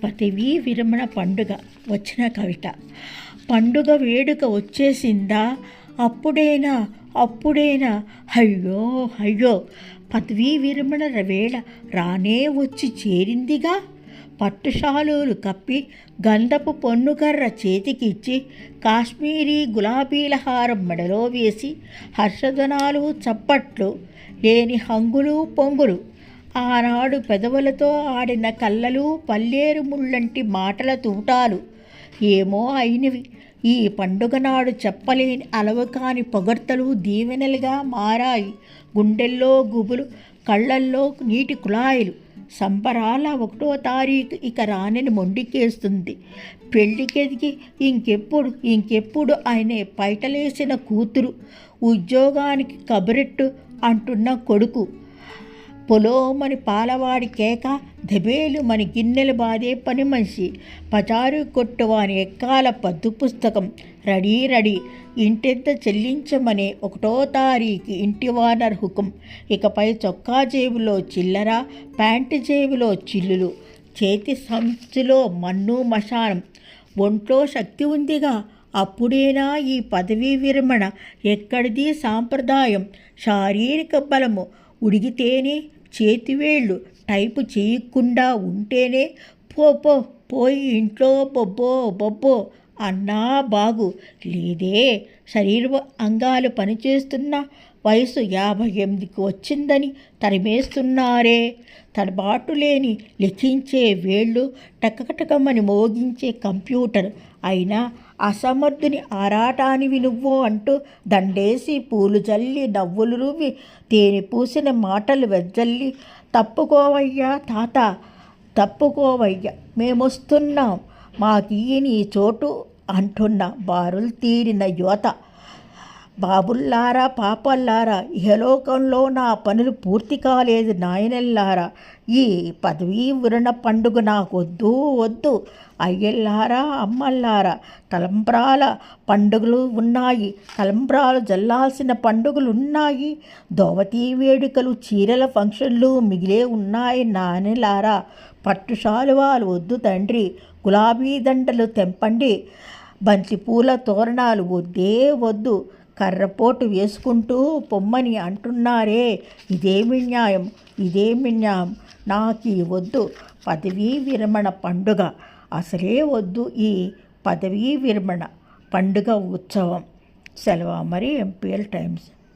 పదవీ విరమణ పండుగ వచ్చిన కవిత. పండుగ వేడుక వచ్చేసిందా, అప్పుడేనా అయ్యో అయ్యో, పదవీ విరమణ వేళ రానే వచ్చి చేరిందిగా. పట్టుశాలులు కప్పి గంధపు పొన్నుకర్ర చేతికిచ్చి కాశ్మీరీ గులాబీల హారం మెడలో వేసి హర్షధ్వానాలు చప్పట్లు లేని హంగులు పొంగులు. ఆనాడు పెదవులతో ఆడిన కళ్ళలు పల్లేరు ముళ్ళంటి మాటల తూటాలు ఏమో అయినవి. ఈ పండుగ నాడు చెప్పలేని అలవకాని పొగడ్తలు దీవెనలుగా మారాయి. గుండెల్లో గుబులు, కళ్ళల్లో నీటి కుళాయిలు. సంబరాల 1వ తారీఖు ఇక రానని మొండికేస్తుంది. పెళ్ళికెదిగి ఇంకెప్పుడు ఆయనే పైటలేసిన కూతురు, ఉద్యోగానికి కబురెట్టు అంటున్న కొడుకు, పొలోమని పాలవాడి కేక, దెబేలు మని గిన్నెలు బాదే పని మనిషి, పచారు కొట్టువాని ఎక్కాల పద్దు పుస్తకం, రెడీ ఇంటెంత చెల్లించమనే 1వ తారీఖు ఇంటి వానర్ హుకుం. ఇకపై చొక్కా జేబులో చిల్లర, ప్యాంటు జేబులో చిల్లులు, చేతి సంచులో మన్ను మశానం. ఒంట్లో శక్తి ఉందిగా, అప్పుడేనా ఈ పదవీ విరమణ? ఎక్కడిది సాంప్రదాయం? శారీరక బలము ఉడిగితేనే, చేతివేళ్ళు టైపు చేయకుండా ఉంటేనే పోయి ఇంట్లో బొబ్బో అన్నా బాగు లేదే. శరీర అంగాలు పనిచేస్తున్న వయసు 58కి వచ్చిందని తరిమేస్తున్నారే. తడబాటు లేని లిఖించే వేళ్ళు, టకటకమని మోగించే కంప్యూటర్. అయినా అసమర్థుని ఆరాటానివి నువ్వు అంటూ దండేసి పూలు జల్లి నవ్వులు రువ్వి తేనె పూసిన మాటలు వెజ్జల్లి, తప్పుకోవయ్యా తాత, తప్పుకోవయ్యా, మేమొస్తున్నాం, మాకీయని చోటు అంటున్న బారులు తీరిన యువత. బాబుల్లారా, పాపల్లారా, ఇహలోకంలో నా పనులు పూర్తి కాలేదు నాయనల్లారా. ఈ పదవీ విరమణ పండుగ వద్దు. అయ్యల్లారా, అమ్మల్లారా, తలంబ్రాల పండుగలు ఉన్నాయి, తలంబ్రాలు జల్లాల్సిన పండుగలు ఉన్నాయి, దోవతీ వేడుకలు, చీరల ఫంక్షన్లు మిగిలే ఉన్నాయి నాయనలారా. పట్టు శాలువాలు వద్దు తండ్రి, గులాబీ దండలు తెంపండి, బంతిపూల తోరణాలు వద్దు, కర్రపోటు వేసుకుంటూ పొమ్మని అంటున్నారే. ఇదేమి న్యాయం? నాకీ వద్దు పదవీ విరమణ పండుగ, అసలే వద్దు ఈ పదవీ విరమణ పండుగ ఉత్సవం. సెలవు మరి. MPL times.